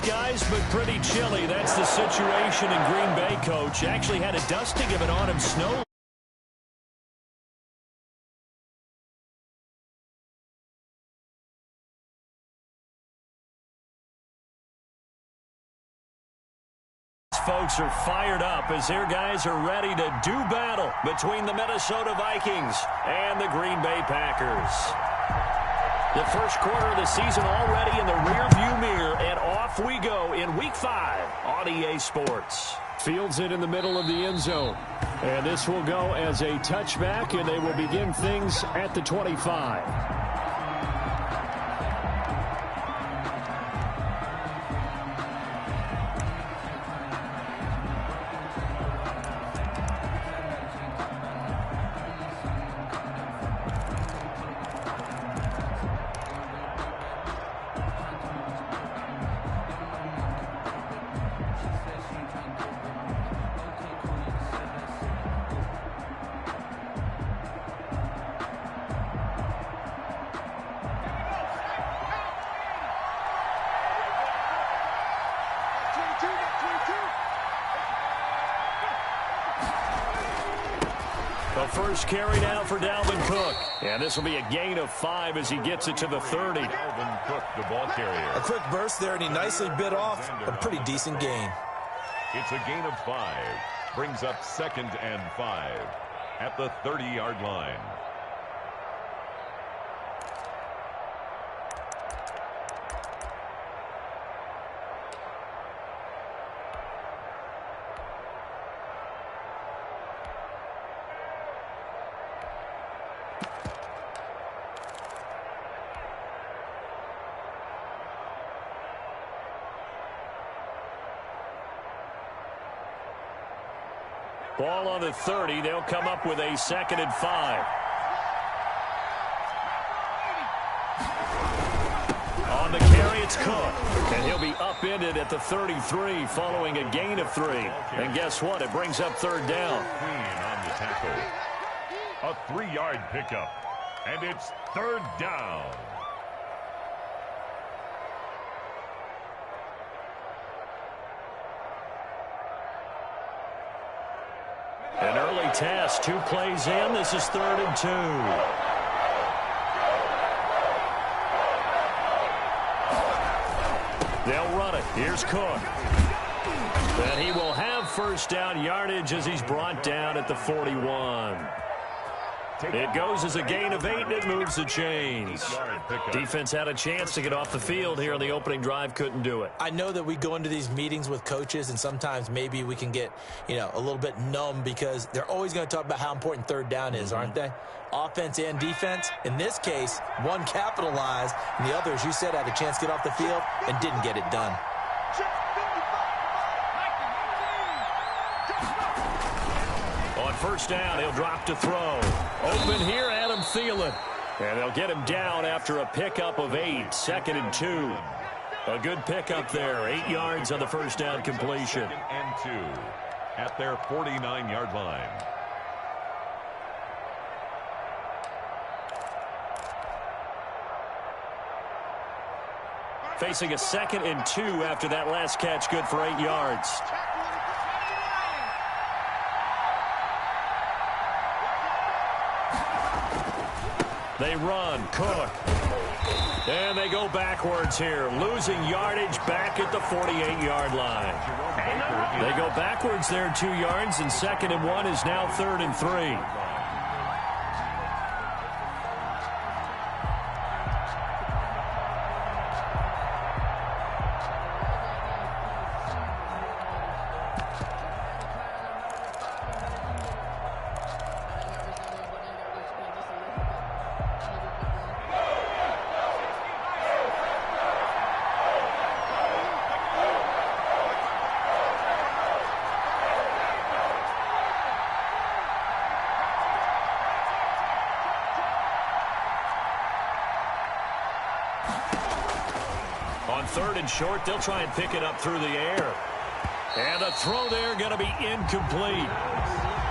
skies, but pretty chilly. That's the situation in Green Bay, Coach. Actually had a dusting of an autumn snow. Folks are fired up as their guys are ready to do battle between the Minnesota Vikings and the Green Bay Packers. The first quarter of the season already in the rearview mirror, and off we go in Week 5 on EA Sports. Fields it in the middle of the end zone. And this will go as a touchback, and they will begin things at the 25. The first carry now for Dalvin Cook. And this will be a gain of 5 as he gets it to the 30. Dalvin Cook, the ball carrier. A quick burst there, and he nicely bit off a pretty decent gain. It's a gain of 5. Brings up 2nd and 5 at the 30-yard line. Ball on the 30. They'll come up with a 2nd and 5. On the carry, it's Cook. And he'll be upended at the 33 following a gain of 3. And guess what? It brings up 3rd down. Queen on the tackle. A 3-yard pickup. And it's 3rd down. An early test, 2 plays in. This is 3rd and 2. They'll run it. Here's Cook. And he will have first down yardage as he's brought down at the 41. It goes as a gain of 8, and it moves the chains. Defense had a chance to get off the field here on the opening drive, couldn't do it. I know that we go into these meetings with coaches, and sometimes maybe we can get, a little bit numb because they're always going to talk about how important 3rd down is, aren't they? Offense and defense. In this case, one capitalized, and the other, as you said, had a chance to get off the field and didn't get it done. On first down, he'll drop to throw. Open here, Adam Thielen. And they'll get him down after a pickup of 8, 2nd and 2. A good pickup there, 8 yards on the first down completion. 2nd and 2 at their 49-yard line. Facing a 2nd and 2 after that last catch, good for 8 yards. They run, Cook. And they go backwards here, losing yardage back at the 48-yard line. They go backwards there 2 yards, and 2nd and 1 is now 3rd and 3. On 3rd and short, they'll try and pick it up through the air. And a throw there going to be incomplete.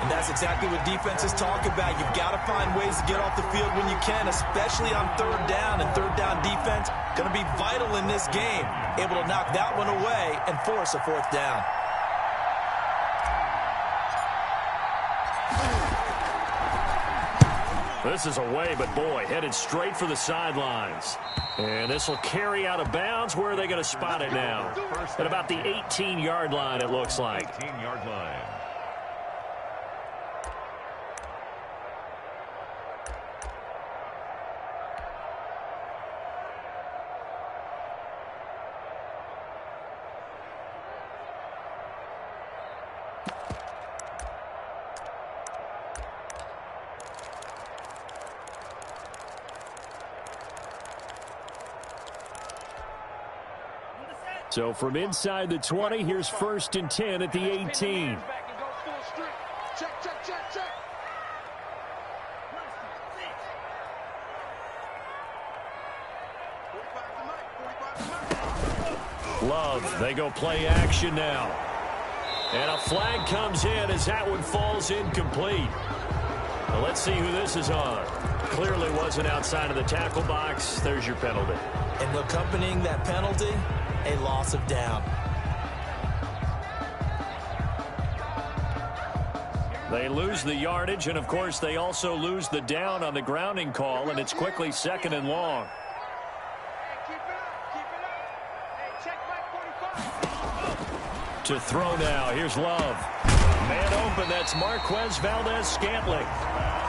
And that's exactly what defenses talk about. You've got to find ways to get off the field when you can, especially on third down. And third down defense going to be vital in this game. Able to knock that one away and force a fourth down. This is away, but boy, headed straight for the sidelines. And this will carry out of bounds. Where are they going to spot it now? At about the 18-yard line, it looks like. 18-yard line. So from inside the 20, here's 1st and 10 at the 18. Love, they go play action now. And a flag comes in as that one falls incomplete. Well, let's see who this is on. Clearly wasn't outside of the tackle box. There's your penalty. And accompanying that penalty, a loss of down. They lose the yardage, and of course they also lose the down on the grounding call, and it's quickly 2nd and long. To throw now, here's Love. Man open, that's Marquez Valdez-Scantling.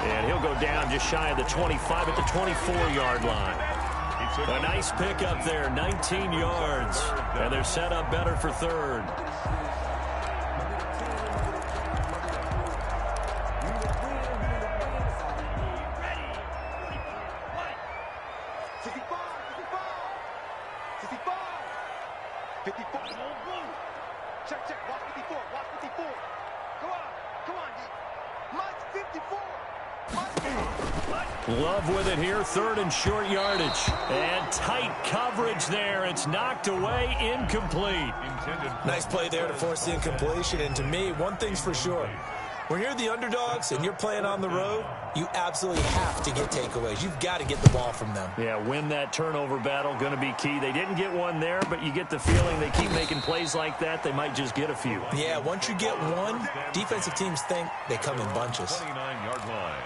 And he'll go down just shy of the 25 at the 24-yard line. A nice pickup there, 19 yards. And they're set up better for third. Love with it here, 3rd and short yardage. And tight coverage there. It's knocked away, incomplete. Nice play there to force the incompletion. And to me, one thing's for sure. When you're the underdogs and you're playing on the road, you absolutely have to get takeaways. You've got to get the ball from them. Yeah, win that turnover battle, going to be key. They didn't get one there, but you get the feeling they keep making plays like that, they might just get a few. Yeah, once you get one, defensive teams think they come in bunches. 29-yard line.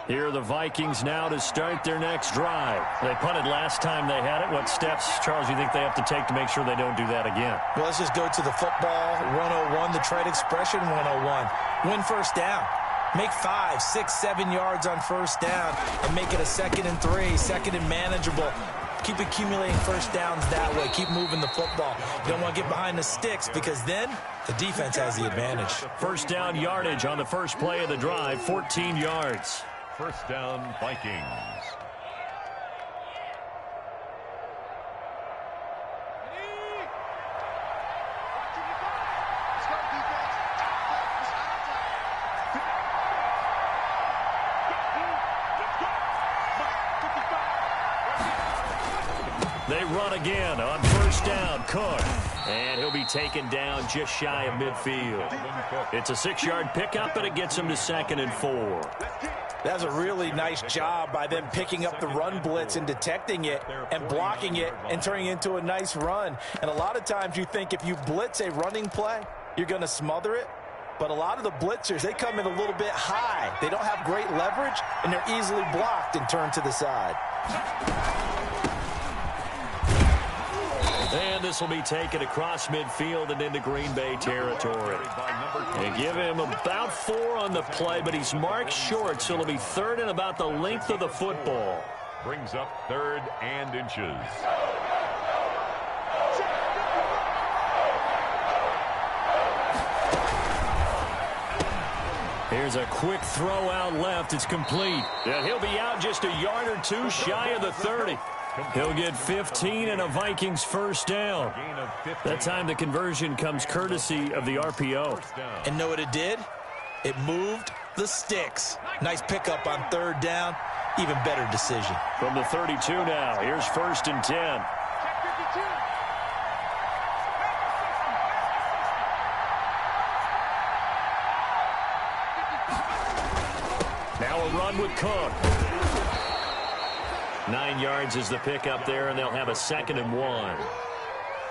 Here are the Vikings now to start their next drive. They punted last time they had it. What steps, Charles, you think they have to take to make sure they don't do that again? Well, let's just go to the football 101, the trade expression 101. Win first down. Make 5, 6, 7 yards on first down and make it a 2nd and 3, 2nd and manageable. Keep accumulating first downs that way. Keep moving the football. You don't want to get behind the sticks because then the defense has the advantage. First down yardage on the first play of the drive, 14 yards. First down, Vikings. They run again on first down, Cook. And he'll be taken down just shy of midfield. It's a 6-yard pickup, and it gets him to 2nd and 4. That's a really nice job by them picking up the run blitz and detecting it and blocking it and turning it into a nice run. And a lot of times you think if you blitz a running play, you're going to smother it. But a lot of the blitzers, they come in a little bit high. They don't have great leverage, and they're easily blocked and turned to the side. And this will be taken across midfield and into Green Bay territory. They give him about 4 on the play, but he's marked short, so it'll be 3rd and about the length of the football. Brings up 3rd and inches. Here's a quick throw out left. It's complete. And he'll be out just a yard or 2 shy of the 30. He'll get 15 and a Vikings first down. That time the conversion comes courtesy of the RPO. And know what it did? It moved the sticks. Nice pickup on 3rd down. even better decision. From the 32 now, here's 1st and 10. Now a run with Cook. 9 yards is the pickup there, and they'll have a 2nd and 1.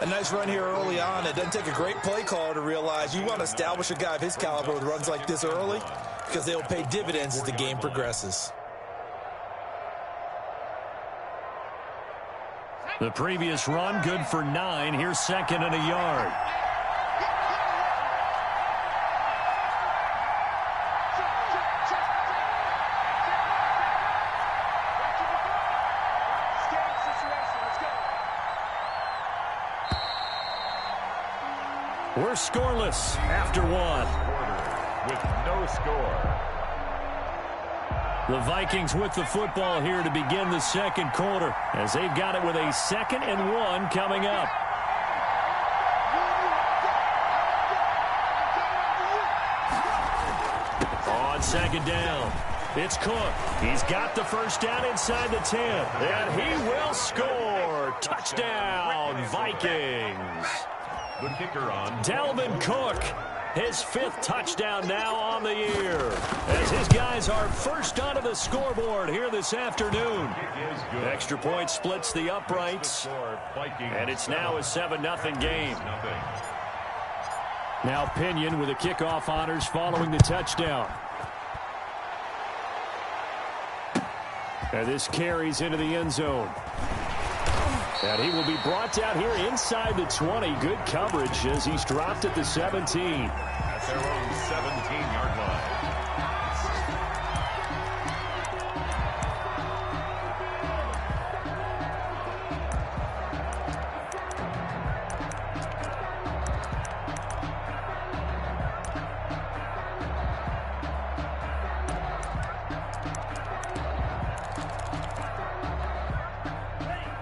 A nice run here early on. It doesn't take a great play caller to realize you want to establish a guy of his caliber with runs like this early because they will pay dividends as the game progresses. The previous run, good for 9. Here's 2nd and a yard. We're scoreless after 1. With no score. The Vikings with the football here to begin the 2nd quarter as they've got it with a 2nd and 1 coming up. On 2nd down, it's Cook. He's got the first down inside the 10, and he will score. Touchdown, Vikings. The kicker on. Dalvin Cook, his 5th touchdown now on the year, as his guys are first onto the scoreboard here this afternoon. Extra point splits the uprights, and it's now a 7-0 game. Now Pinion with the kickoff honors following the touchdown. And this carries into the end zone. And he will be brought down here inside the 20. Good coverage as he's dropped at the 17. At their own 17-yard line.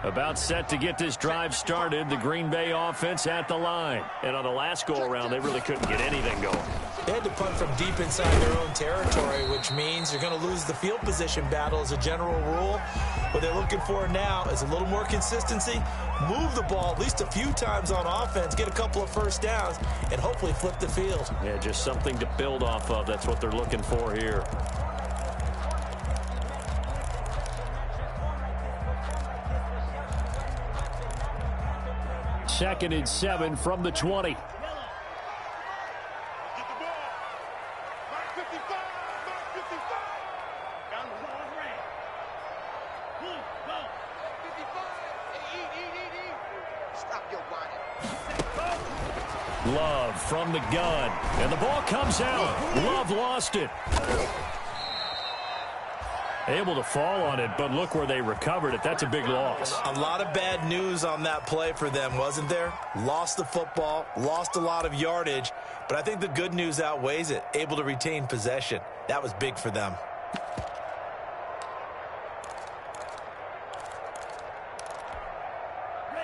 About set to get this drive started. The Green Bay offense at the line. And on the last go-around, they really couldn't get anything going. They had to punt from deep inside their own territory, which means you're going to lose the field position battle as a general rule. What they're looking for now is a little more consistency, move the ball at least a few times on offense, get a couple of first downs, and hopefully flip the field. Yeah, just something to build off of. That's what they're looking for here. Second and 7 from the 20. Love from the gun. And the ball comes out. Love lost it. Able to fall on it, but look where they recovered it. That's a big loss. A lot of bad news on that play for them, wasn't there? Lost the football, lost a lot of yardage, but I think the good news outweighs it. Able to retain possession. That was big for them.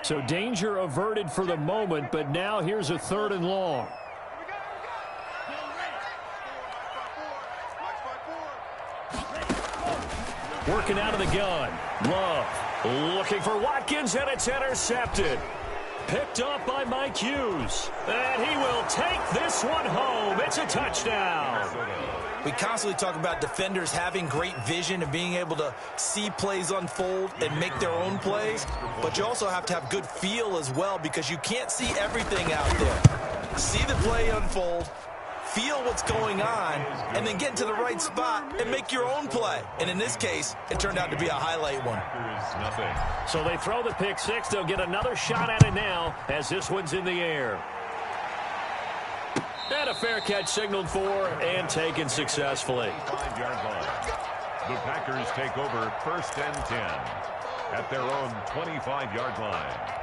So danger averted for the moment, but now here's a 3rd and long. Working out of the gun. Love looking for Watkins, and it's intercepted. Picked up by Mike Hughes. And he will take this one home. It's a touchdown. We constantly talk about defenders having great vision and being able to see plays unfold and make their own plays. But you also have to have good feel as well because you can't see everything out there. See the play unfold, feel what's going on, and then get to the right spot and make your own play. And in this case, it turned out to be a highlight one. So they throw the pick six. They'll get another shot at it now as this one's in the air. And a fair catch signaled for and taken successfully. 5-yard line. The Packers take over 1st and 10 at their own 25-yard line.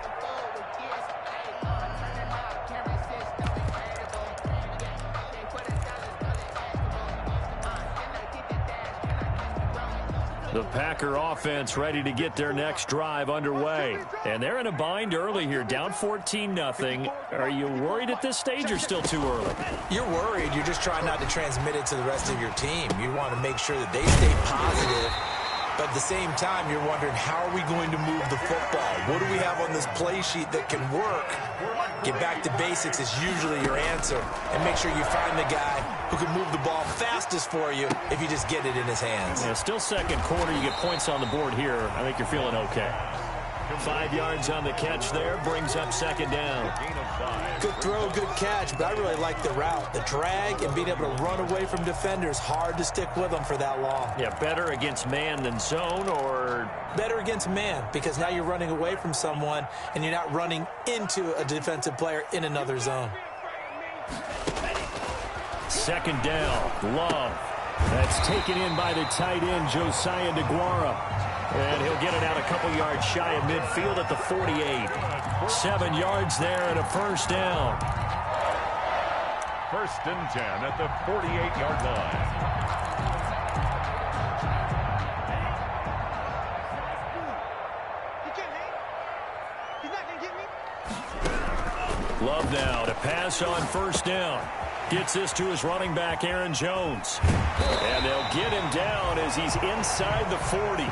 The Packer offense ready to get their next drive underway. And they're in a bind early here, down 14-0. Are you worried at this stage or still too early? You're worried. You're just trying not to transmit it to the rest of your team. You want to make sure that they stay positive But at the same time, you're wondering, how are we going to move the football? What do we have on this play sheet that can work? Get back to basics is usually your answer. And make sure you find the guy who can move the ball fastest for you if you just get it in his hands. Yeah, still second quarter. You get points on the board here. I think you're feeling okay. 5 yards on the catch there. Brings up second down. Good throw, good catch, but I really like the route. The drag and being able to run away from defenders. Hard to stick with them for that long. Yeah, better against man than zone, or? Better against man, because now you're running away from someone and you're not running into a defensive player in another zone. Second down. Love. That's taken in by the tight end, Josiah DeGuara. And he'll get it out a couple yards shy of midfield at the 48. 7 yards there and a first down. First and 10 at the 48-yard line. Love now to pass on first down. Gets this to his running back, Aaron Jones. And they'll get him down as he's inside the 40.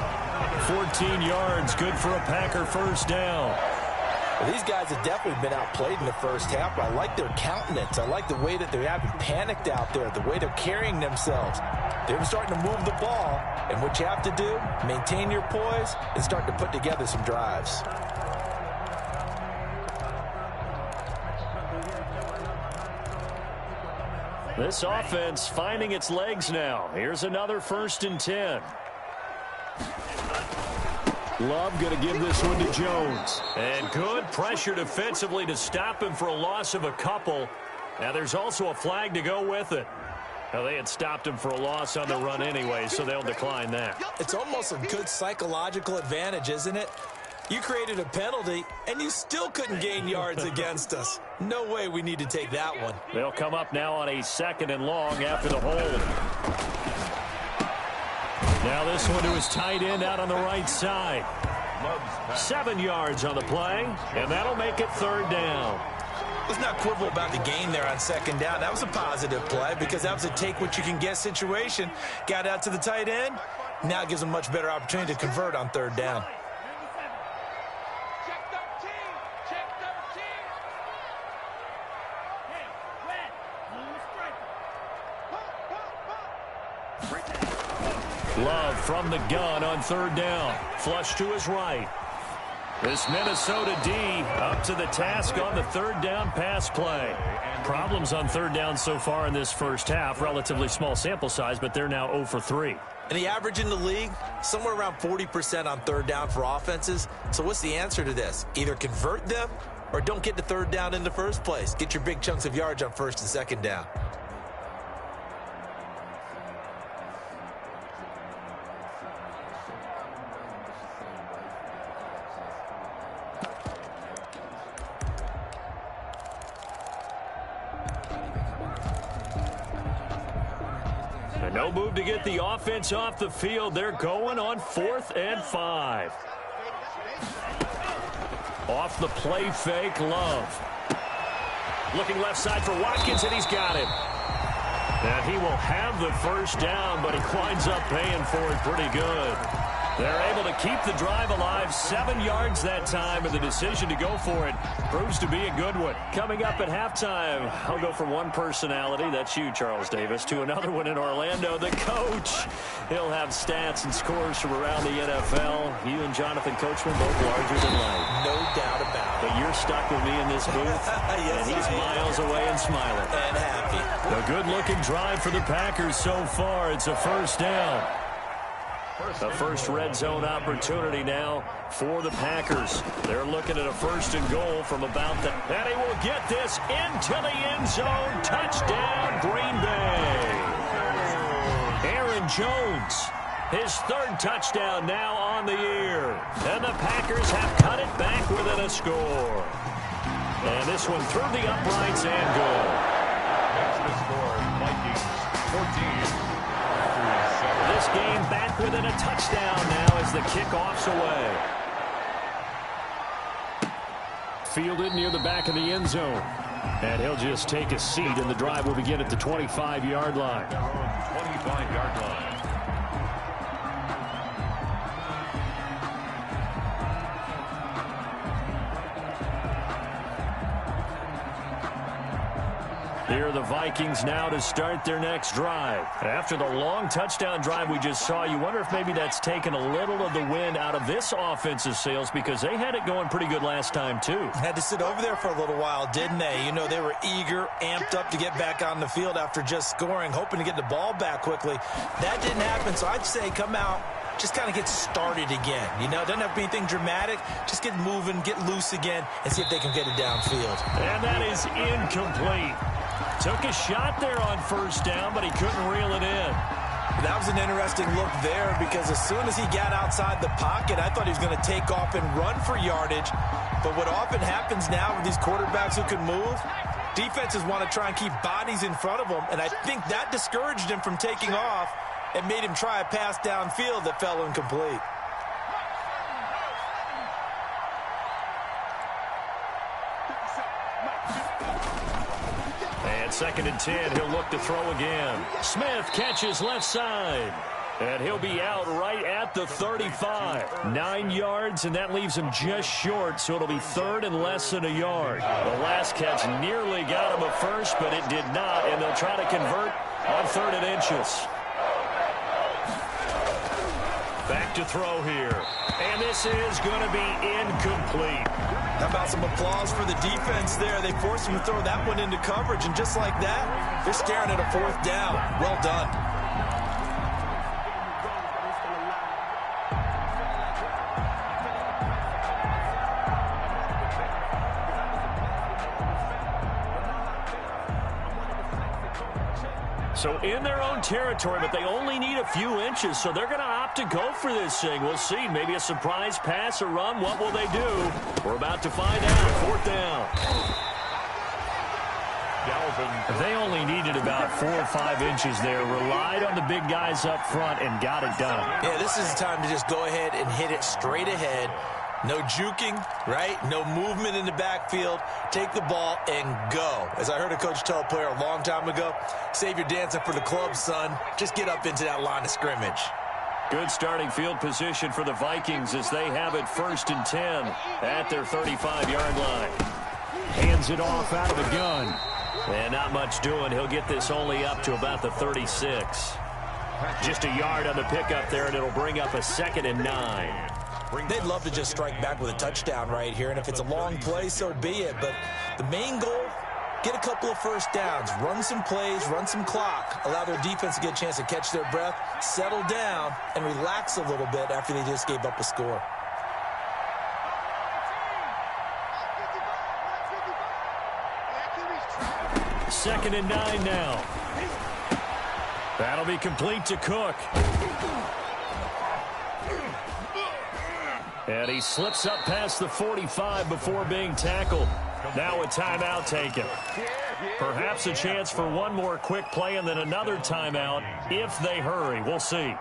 14 yards, good for a Packer first down. Well, these guys have definitely been outplayed in the first half, but I like their countenance. I like the way that they're having panicked out there, the way they're carrying themselves. They're starting to move the ball, and what you have to do, maintain your poise and start to put together some drives. This offense finding its legs now. Here's another first and 10. Love going to give this one to Jones. And good pressure defensively to stop him for a loss of a couple. Now there's also a flag to go with it. Now they had stopped him for a loss on the run anyway, so they'll decline that. It's almost a good psychological advantage, isn't it? You created a penalty, and you still couldn't gain yards against us. No way we need to take that one. They'll come up now on a second and long after the hold. Now this one to his tight end out on the right side. 7 yards on the play, and that'll make it third down. Let's not quibble about the gain there on second down. That was a positive play because that was a take-what-you-can-get situation. Got out to the tight end. Now it gives them a much better opportunity to convert on third down. Love from the gun on third down. Flush to his right. This Minnesota D up to the task on the third down pass play. Problems on third down so far in this first half. Relatively small sample size, but they're now 0 for 3. And the average in the league, somewhere around 40% on third down for offenses. So what's the answer to this? Either convert them or don't get the third down in the first place. Get your big chunks of yards on first and second down. No move to get the offense off the field. They're going on 4th and 5. Off the play fake, Love. Looking left side for Watkins, and he's got him. And he will have the first down, but he winds up paying for it pretty good. They're able to keep the drive alive. 7 yards that time, and the decision to go for it proves to be a good one. Coming up at halftime, I'll go from one personality, that's you, Charles Davis, to another one in Orlando, the coach. He'll have stats and scores from around the NFL. You and Jonathan Coachman both larger than life. No doubt about it. But you're stuck with me in this booth, yes, and he's miles away and smiling. And happy. A good-looking drive for the Packers so far. It's a first down. The first red zone opportunity now for the Packers. They're looking at a first and goal from about the... And he will get this into the end zone. Touchdown, Green Bay. Aaron Jones, his third touchdown now on the year. And the Packers have cut it back within a score. And this one through the uprights and good. That's the score. Vikings 14. This game back within a touchdown now as the kickoff's away. Fielded near the back of the end zone. And he'll just take a seat, and the drive will begin at the 25-yard line. 25-yard line. Here are the Vikings now to start their next drive. After the long touchdown drive we just saw, you wonder if maybe that's taken a little of the wind out of this offensive sails because they had it going pretty good last time too. Had to sit over there for a little while, didn't they? You know, they were eager, amped up to get back on the field after just scoring, hoping to get the ball back quickly. That didn't happen, so I'd say come out, just kind of get started again. You know, doesn't have to be anything dramatic. Just get moving, get loose again, and see if they can get it downfield. And that is incomplete. Took a shot there on first down, but he couldn't reel it in. That was an interesting look there because as soon as he got outside the pocket, I thought he was going to take off and run for yardage. But what often happens now with these quarterbacks who can move, defenses want to try and keep bodies in front of them, and I think that discouraged him from taking off and made him try a pass downfield that fell incomplete. And 2nd and 10, he'll look to throw again. Smith catches left side. And he'll be out right at the 35. 9 yards, and that leaves him just short, so it'll be 3rd and less than a yard. The last catch nearly got him a first, but it did not, and they'll try to convert on 3rd and inches. Back to throw here. And this is going to be incomplete. How about some applause for the defense there? They forced him to throw that one into coverage, and just like that, they're staring at a 4th down. Well done. So in their own territory, but they only need a few inches, so they're going to opt to go for this thing. We'll see. Maybe a surprise pass or run. What will they do? We're about to find out. 4th down. They only needed about 4 or 5 inches there. Relied on the big guys up front and got it done. Yeah, this is the time to just go ahead and hit it straight ahead. No juking, right? No movement in the backfield. Take the ball and go. As I heard a coach tell a player a long time ago, save your dancing for the club, son. Just get up into that line of scrimmage. Good starting field position for the Vikings as they have it 1st and 10 at their 35-yard line. Hands it off out of the gun. And not much doing. He'll get this only up to about the 36. Just a yard on the pickup there, and it'll bring up a 2nd and 9. They'd love to just strike back with a touchdown right here, and if it's a long play, so be it. But the main goal, get a couple of first downs, run some plays, run some clock, allow their defense to get a chance to catch their breath, settle down, and relax a little bit after they just gave up a score. Second and 9 now. That'll be complete to Cook. And he slips up past the 45 before being tackled. Now a timeout taken. Perhaps a chance for one more quick play and then another timeout if they hurry. We'll see.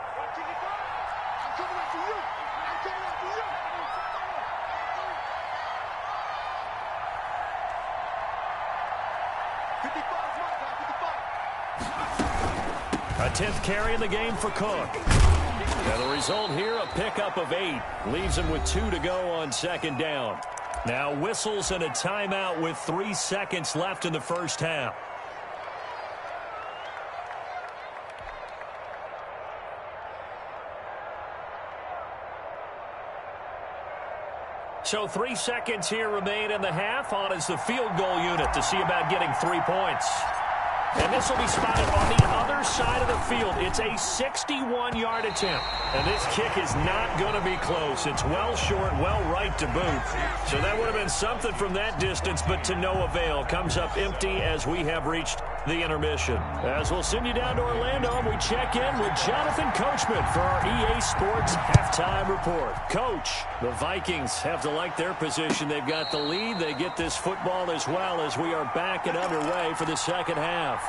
A 10th carry in the game for Cook. And the result here, a pickup of 8. Leaves him with 2 to go on 2nd down. Now whistles and a timeout with 3 seconds left in the first half. So 3 seconds here remain in the half. On is the field goal unit to see about getting 3 points. And this will be spotted on the other side of the field. It's a 61-yard attempt. And this kick is not going to be close. It's well short, well right to boot. So that would have been something from that distance, but to no avail. Comes up empty as we have reached the intermission. As we'll send you down to Orlando, and we check in with Jonathan Coachman for our EA Sports Halftime Report. Coach, the Vikings have to like their position. They've got the lead. They get this football as well as we are back and underway for the second half.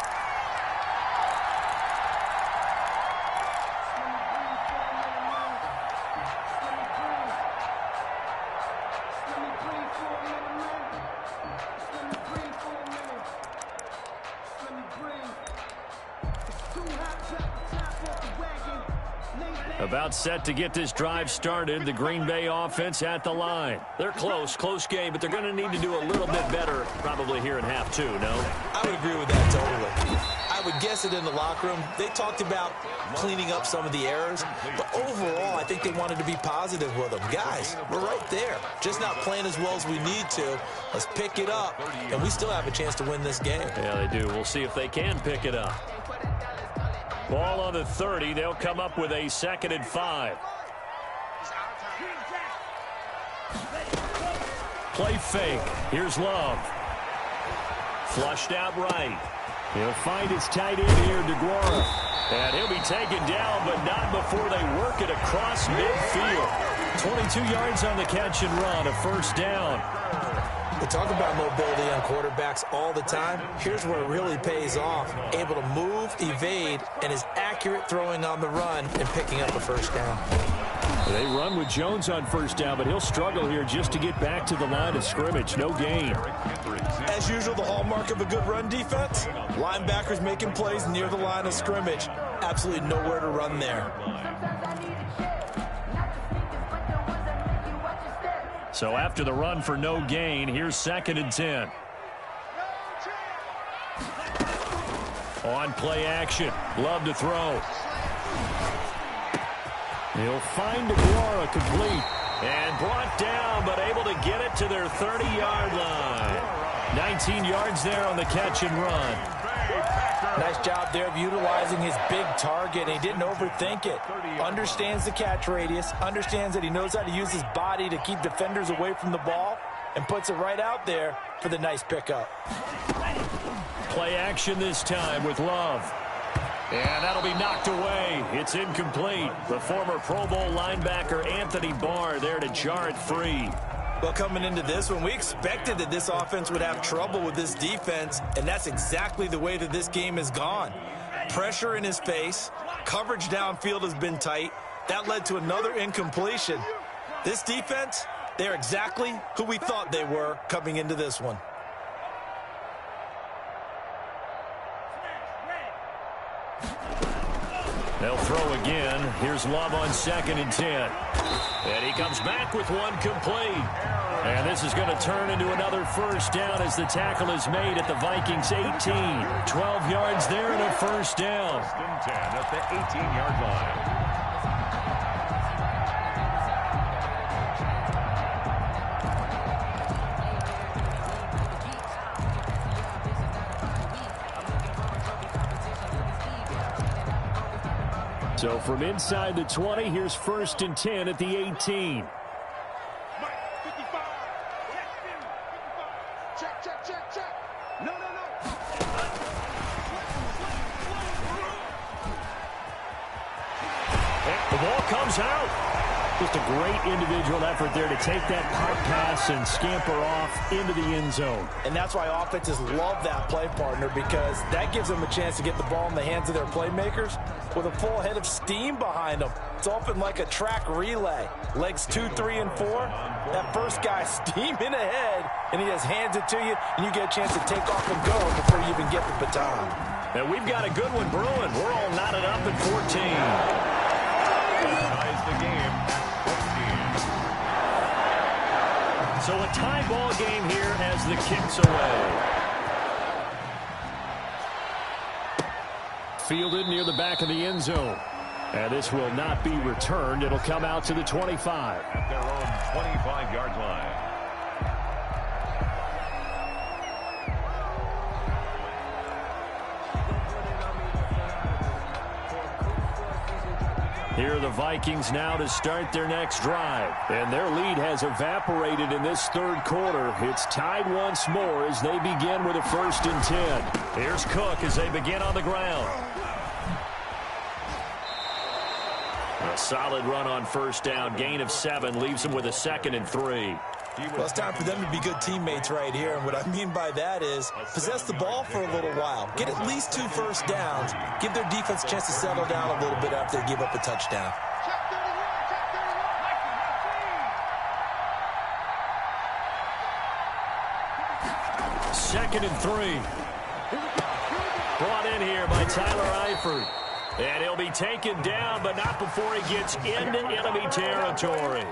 About set to get this drive started. The Green Bay offense at the line. They're close game, but they're going to need to do a little bit better probably here in half 2, no? I I would agree with that totally. I would guess it in the locker room. They talked about cleaning up some of the errors, but overall, I think they wanted to be positive with them. Guys, we're right there. Just not playing as well as we need to. Let's pick it up, and we still have a chance to win this game. Yeah, they do. We'll see if they can pick it up. Ball on the 30. They'll come up with a 2nd and 5. Play fake. Here's Love. Flushed out right. He'll find his tight end here, DeGuara. And he'll be taken down, but not before they work it across midfield. 22 yards on the catch and run, a 1st down. We talk about mobility on quarterbacks all the time. Here's where it really pays off. Able to move, evade, and is accurate throwing on the run and picking up a 1st down. They run with Jones on 1st down, but he'll struggle here just to get back to the line of scrimmage. No gain. As usual, the hallmark of a good run defense, linebackers making plays near the line of scrimmage. Absolutely nowhere to run there. So after the run for no gain, here's 2nd and 10. On play action. Love to throw. He'll find DeGuara complete. And brought down, but able to get it to their 30-yard line. 19 yards there on the catch and run. Nice job there of utilizing his big target. He didn't overthink it. Understands the catch radius. Understands that he knows how to use his body to keep defenders away from the ball. And puts it right out there for the nice pickup. Play action this time with Love. And that'll be knocked away. It's incomplete. The former Pro Bowl linebacker Anthony Barr there to jar it free. Well, coming into this one, we expected that this offense would have trouble with this defense, and that's exactly the way that this game has gone. Pressure in his face. Coverage downfield has been tight. That led to another incompletion. This defense, they're exactly who we thought they were coming into this one. They'll throw again. Here's Love on 2nd and 10. And he comes back with one complete. And this is going to turn into another 1st down as the tackle is made at the Vikings 18. 12 yards there and a 1st down. 1st and 10 at the 18-yard line. So from inside the 20, here's 1st and 10 at the 18. The ball comes out. Just a great individual effort there to take that pop pass and scamper off into the end zone. And that's why offenses love that play partner, because that gives them a chance to get the ball in the hands of their playmakers with a full head of steam behind them. It's often like a track relay. Legs 2, 3, and 4. That first guy steaming ahead, and he just hands it to you, and you get a chance to take off and go before you even get the baton. And we've got a good one brewing. We're all knotted up at 14. Ties the game at 14. So a tie ball game here as the kick's away. Fielded near the back of the end zone. And this will not be returned. It'll come out to the 25. At their own 25-yard line. Here are the Vikings now to start their next drive. And their lead has evaporated in this 3rd quarter. It's tied once more as they begin with a 1st and 10. Here's Cook as they begin on the ground. A solid run on 1st down. Gain of 7 leaves them with a 2nd and 3. Well, it's time for them to be good teammates right here. And what I mean by that is possess the ball for a little while. Get at least 2 1st downs. Give their defense a chance to settle down a little bit after they give up a touchdown. Second and 3. Brought in here by Tyler Eifert. And he'll be taken down, but not before he gets into enemy territory.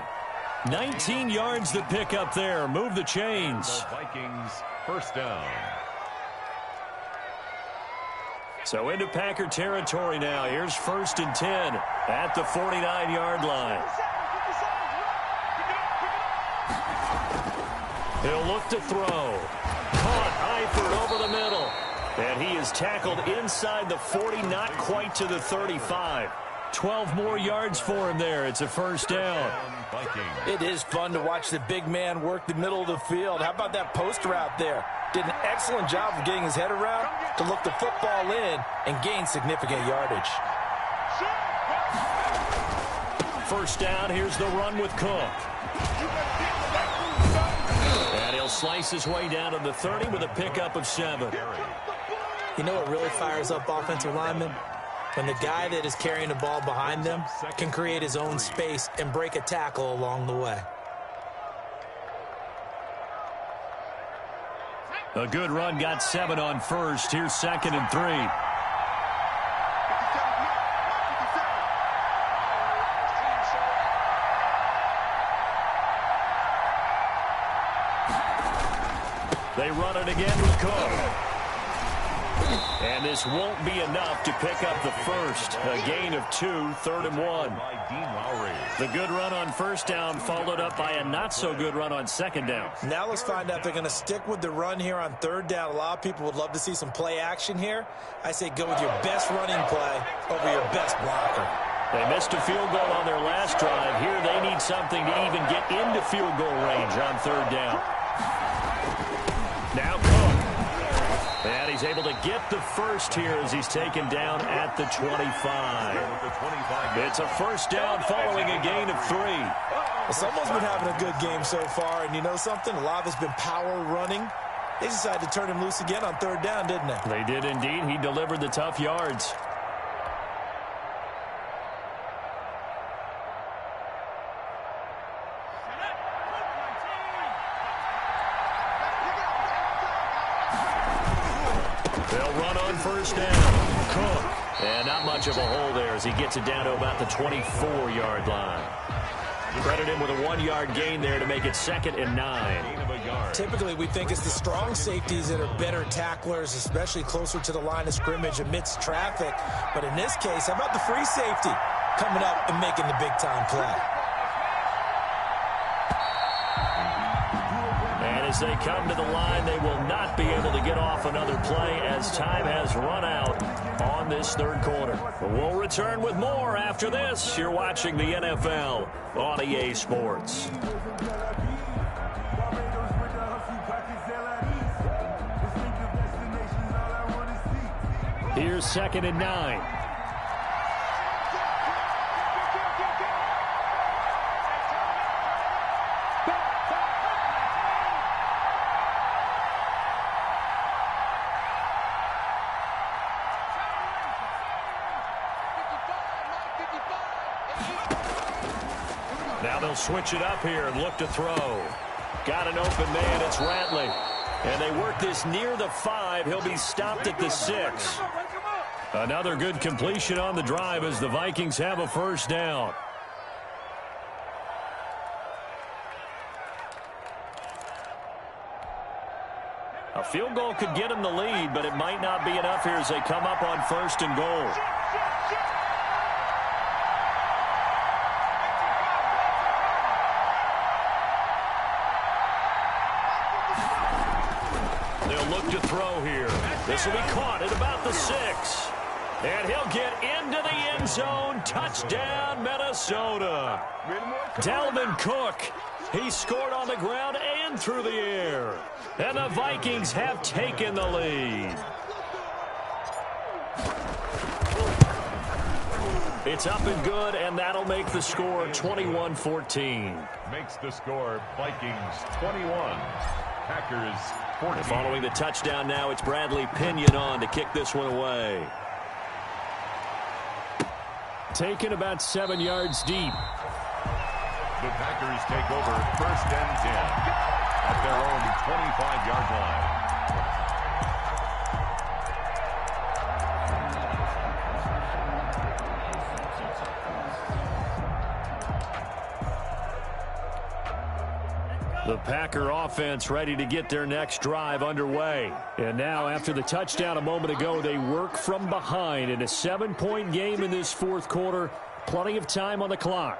19 yards to pick up there. Move the chains. The Vikings 1st down. So into Packer territory now. Here's 1st and 10 at the 49-yard line. He'll look to throw. Caught Eifert over the middle. And he is tackled inside the 40, not quite to the 35. 12 more yards for him there. It's a 1st down. It is fun to watch the big man work the middle of the field. How about that post route there? Did an excellent job of getting his head around to look the football in and gain significant yardage. 1st down, here's the run with Cook. And he'll slice his way down to the 30 with a pickup of 7. You know what really fires up offensive linemen? When the guy that is carrying the ball behind them can create his own space and break a tackle along the way. A good run, got 7 on 1st. Here's 2nd and 3. They run it again with Cook. And this won't be enough to pick up the 1st. A gain of 2, 3rd and 1. The good run on 1st down followed up by a not-so-good run on 2nd down. Now let's find out if they're going to stick with the run here on 3rd down. A lot of people would love to see some play action here. I say go with your best running play over your best blocker. They missed a field goal on their last drive. Here they need something to even get into field goal range on 3rd down. Now Cook. And he's able to get the 1st here as he's taken down at the 25. It's a 1st down following a gain of 3. Well, someone's been having a good game so far, and you know something? A lot of it's been power running. They decided to turn him loose again on 3rd down, didn't they? They did indeed. He delivered the tough yards. They'll run on 1st down. Cook. And not much of a hole there as he gets it down to about the 24-yard line. Credit him with a 1-yard gain there to make it 2nd and 9. Typically, we think it's the strong safeties that are better tacklers, especially closer to the line of scrimmage amidst traffic. But in this case, how about the free safety coming up and making the big-time play? And as they come to the line, they will not be able to get off another play as time has run out on this 3rd quarter. We'll return with more after this. You're watching the NFL on EA Sports. Here's 2nd and 9. Now they'll switch it up here and look to throw. Got an open man. It's Ratley. And they work this near the 5. He'll be stopped at the 6. Another good completion on the drive as the Vikings have a 1st down. A field goal could get them the lead, but it might not be enough here as they come up on 1st and goal. To throw here. This will be caught at about the 6. And he'll get into the end zone. Touchdown, Minnesota. Dalvin Cook. He scored on the ground and through the air. And the Vikings have taken the lead. It's up and good, and that'll make the score 21-14. Makes the score Vikings 21. Packers 14. Following the touchdown now, it's Bradley Pinion on to kick this one away. Taken about 7 yards deep. The Packers take over 1st and 10 at their own 25-yard line. The Packer offense ready to get their next drive underway. And now, after the touchdown a moment ago, they work from behind in a 7-point game in this fourth quarter. Plenty of time on the clock.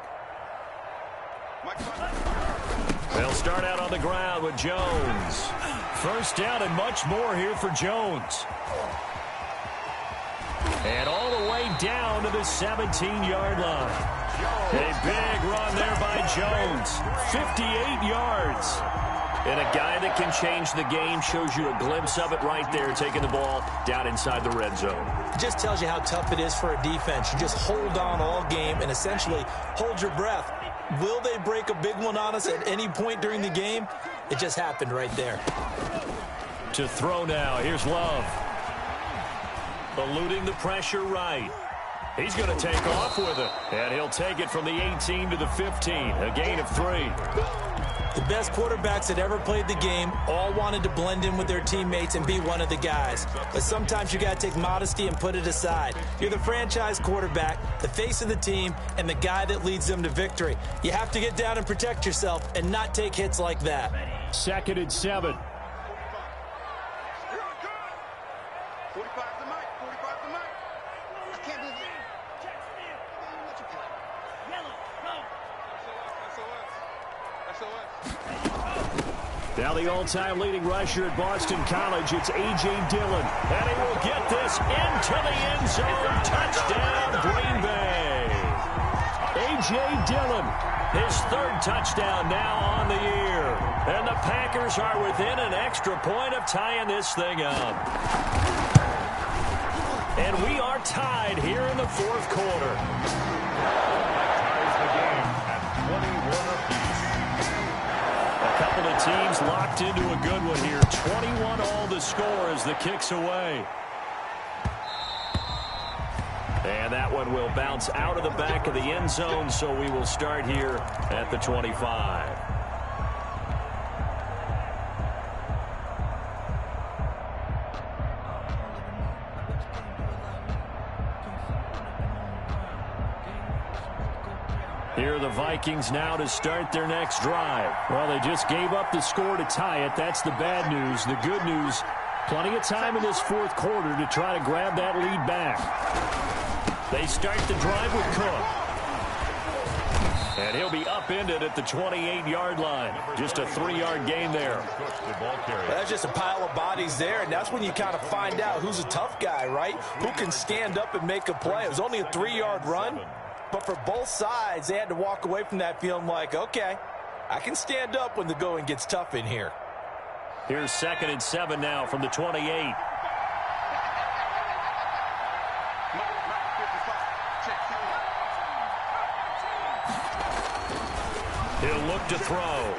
They'll start out on the ground with Jones. First down and much more here for Jones. And all the way down to the 17-yard line. A big run there by Jones. 58 yards. And a guy that can change the game, shows you a glimpse of it right there, taking the ball down inside the red zone. It just tells you how tough it is for a defense. You just hold on all game and essentially hold your breath. Will they break a big one on us at any point during the game? It just happened right there. To throw now, here's Love. Eluding the pressure right. He's going to take off with it. And he'll take it from the 18 to the 15. A gain of 3. The best quarterbacks that ever played the game all wanted to blend in with their teammates and be one of the guys. But sometimes you got to take modesty and put it aside. You're the franchise quarterback, the face of the team, and the guy that leads them to victory. You have to get down and protect yourself and not take hits like that. 2nd and 7. 45 to Mike. 45 to Mike. I can't do this. Now the all-time leading rusher at Boston College, it's A.J. Dillon. And he will get this into the end zone. Touchdown, Green Bay. A.J. Dillon, his 3rd touchdown now on the year. And the Packers are within an extra point of tying this thing up. And we are tied here in the fourth quarter. Ties the game at 21 apiece. A couple of teams locked into a good one here. 21 all the score as the kick's away. And that one will bounce out of the back of the end zone, so we will start here at the 25. Here are the Vikings now to start their next drive. Well, they just gave up the score to tie it. That's the bad news. The good news, plenty of time in this fourth quarter to try to grab that lead back. They start the drive with Cook. And he'll be upended at the 28-yard line. Just a 3-yard gain there. Well, that's just a pile of bodies there, and that's when you kind of find out who's a tough guy, right? Who can stand up and make a play. It was only a 3-yard run. But for both sides, they had to walk away from that feeling like, okay, I can stand up when the going gets tough in here. Here's 2nd and 7 now from the 28. He'll look to throw.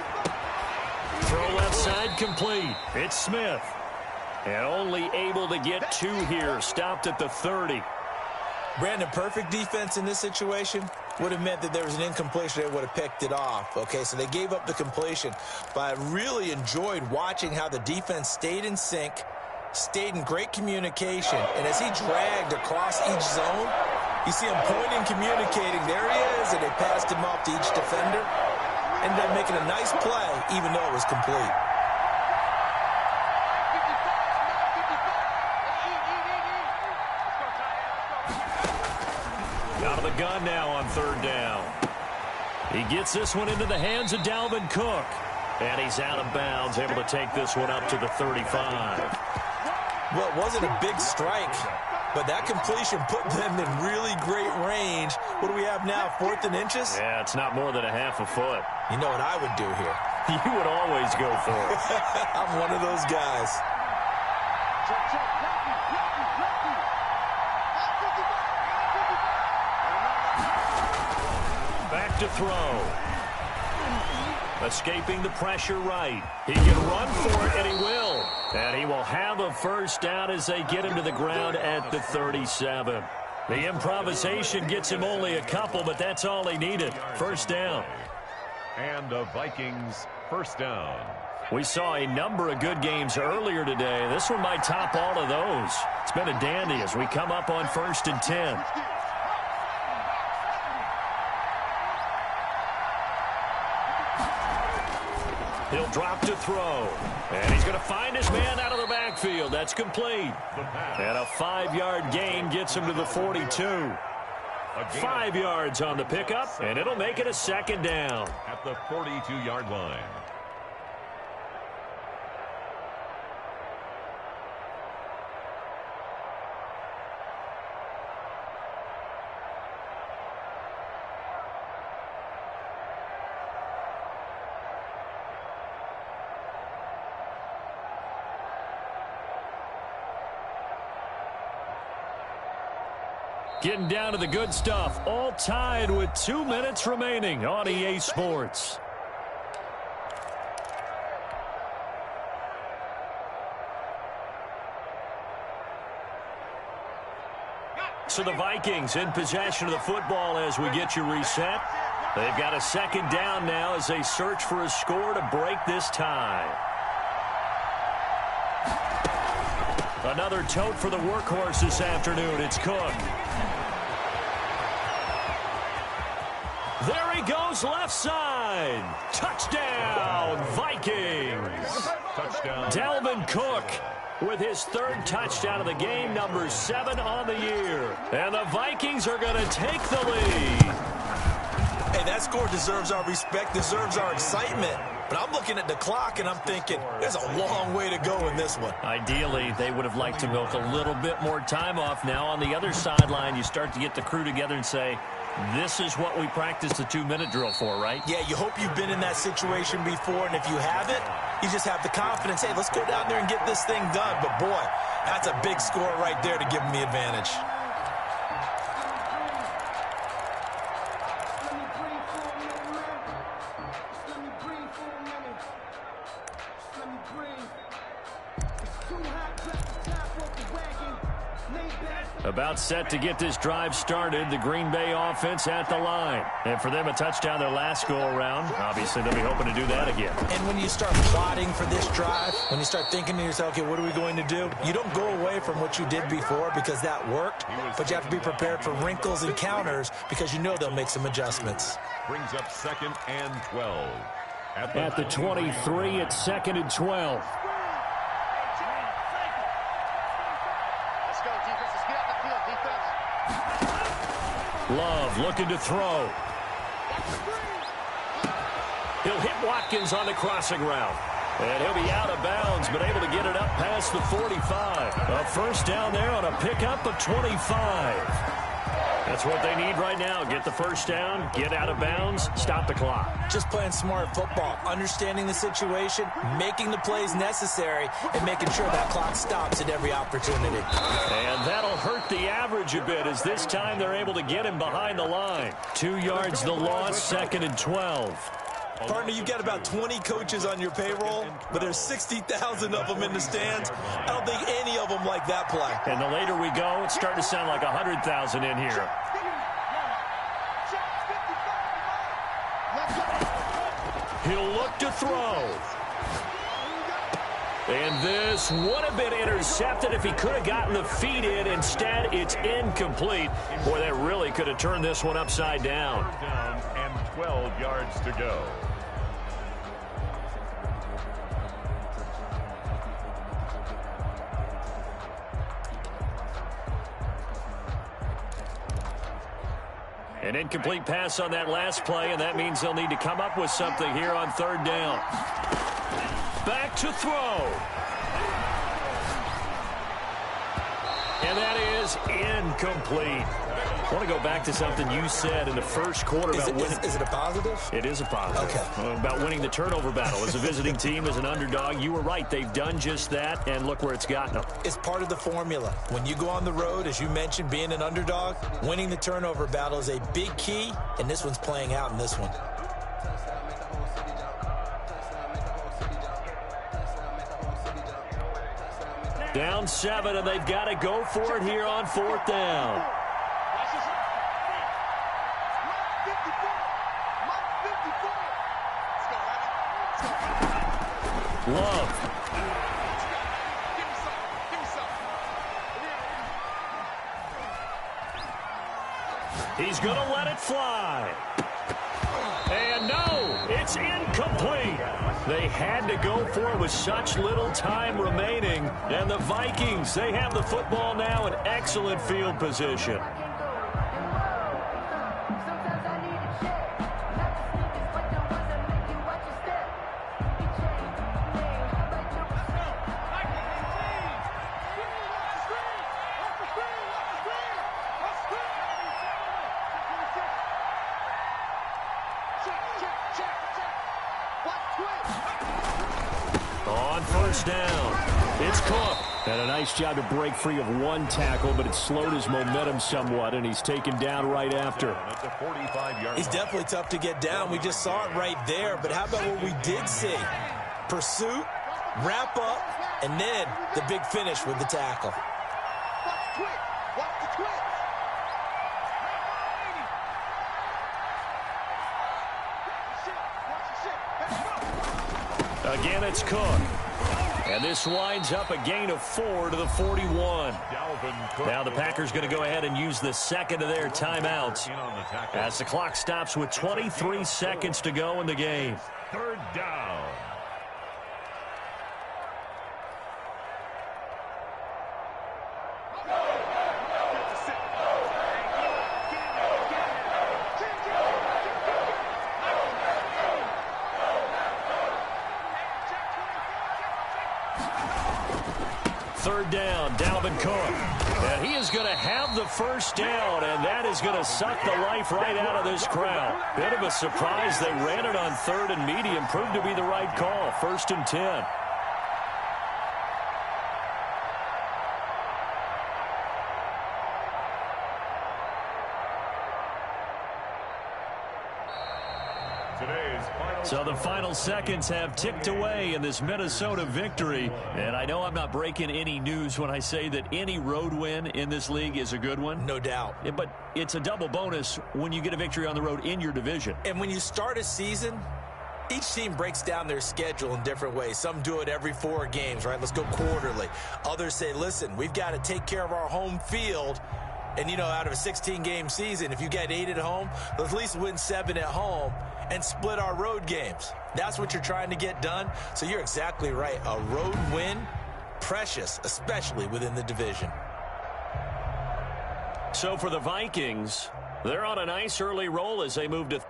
Throw left side complete. It's Smith. And only able to get 2 here. Stopped at the 30. Brandon, perfect defense in this situation would have meant that there was an incompletion. They would have picked it off. Okay, so they gave up the completion. But I really enjoyed watching how the defense stayed in sync, stayed in great communication. And as he dragged across each zone, you see him pointing, communicating. There he is, and they passed him off to each defender. Ended up making a nice play, even though it was complete. Out of the gun now on 3rd down. He gets this one into the hands of Dalvin Cook. And he's out of bounds, able to take this one up to the 35. Well, it wasn't a big strike, but that completion put them in really great range. What do we have now, 4th and inches? Yeah, it's not more than a half a foot. You know what I would do here? You would always go for it. I'm one of those guys. Back to throw. Escaping the pressure right. He can run for it, and he will. And he will have a first down as they get him to the ground at the 37. The improvisation gets him only a couple, but that's all he needed. First down. And the Vikings first down. We saw a number of good games earlier today. This one might top all of those. It's been a dandy as we come up on 1st and 10. He'll drop to throw. And he's going to find his man out of the backfield. That's complete. And a 5-yard gain gets him to the 42. 5 yards on the pickup, and it'll make it a second down. At the 42-yard line. Getting down to the good stuff. All tied with 2 minutes remaining on EA Sports. So the Vikings in possession of the football as we get you reset. They've got a second down now as they search for a score to break this tie. Another tote for the workhorse this afternoon. It's Cook. There he goes, left side. Touchdown, Vikings. Touchdown. Dalvin Cook with his 3rd touchdown of the game, number 7 on the year. And the Vikings are going to take the lead. Hey, that score deserves our respect, deserves our excitement. But I'm looking at the clock, and I'm thinking, there's a long way to go in this one. Ideally, they would have liked to milk a little bit more time off. Now, on the other sideline, you start to get the crew together and say, this is what we practiced the 2-minute drill for, right? Yeah, you hope you've been in that situation before, and if you haven't, you just have the confidence, hey, let's go down there and get this thing done. But, boy, that's a big score right there to give them the advantage. About set to get this drive started. The Green Bay offense at the line. And for them, a touchdown their last go-around. Obviously, they'll be hoping to do that again. And when you start plotting for this drive, when you start thinking to yourself, okay, what are we going to do? You don't go away from what you did before because that worked, but you have to be prepared for wrinkles and counters because you know they'll make some adjustments. Brings up 2nd and 12. At the 23, it's 2nd and 12. Love looking to throw. He'll hit Watkins on the crossing route. And he'll be out of bounds, but able to get it up past the 45. A first down there on a pickup of 25. That's what they need right now. Get the first down, get out of bounds, stop the clock. Just playing smart football, understanding the situation, making the plays necessary, and making sure that clock stops at every opportunity. And that'll hurt the average a bit as this time they're able to get him behind the line. 2 yards the loss, 2nd and 12. Partner, you've got about 20 coaches on your payroll, but there's 60,000 of them in the stands. I don't think any of them like that play. And the later we go, it's starting to sound like 100,000 in here. He'll look to throw. And this would have been intercepted if he could have gotten the feet in. Instead, it's incomplete. Boy, that really could have turned this one upside down. And 12 yards to go. An incomplete pass on that last play, and that means they'll need to come up with something here on 3rd down. Back to throw. And that is incomplete. I want to go back to something you said in the first quarter about winning. Is it a positive? It is a positive. Okay. About winning the turnover battle. As a visiting team, as an underdog, you were right. They've done just that, and look where it's gotten them. It's part of the formula. When you go on the road, as you mentioned, being an underdog, winning the turnover battle is a big key, and this one's playing out in this one. Down 7, and they've got to go for it here on 4th down. Love. He's going to let it fly. And no, it's incomplete. They had to go for it with such little time remaining. And the Vikings, they have the football now in excellent field position. On first down, it's Cook. And a nice job to break free of one tackle, but it slowed his momentum somewhat, and he's taken down right after. He's definitely tough to get down. We just saw it right there, but how about what we did see? Pursuit, wrap up, and then the big finish with the tackle. Again, it's Cook. And this winds up a gain of 4 to the 41. Now the Packers going to go ahead and use the second of their timeouts as the clock stops with 23 seconds to go in the game. Third down. Third down, Dalvin Cook. And he is going to have the first down, and that is going to suck the life right out of this crowd. Bit of a surprise. They ran it on third and medium. Proved to be the right call. 1st and 10. So the final seconds have ticked away in this Minnesota victory. And I know I'm not breaking any news when I say that any road win in this league is a good one. No doubt. But it's a double bonus when you get a victory on the road in your division. And when you start a season, each team breaks down their schedule in different ways. Some do it every 4 games, right? Let's go quarterly. Others say, listen, we've got to take care of our home field. And, you know, out of a 16-game season, if you get 8 at home, let's at least win 7 at home and split our road games. That's what you're trying to get done. So you're exactly right. A road win, precious, especially within the division. So for the Vikings, they're on a nice early roll as they move to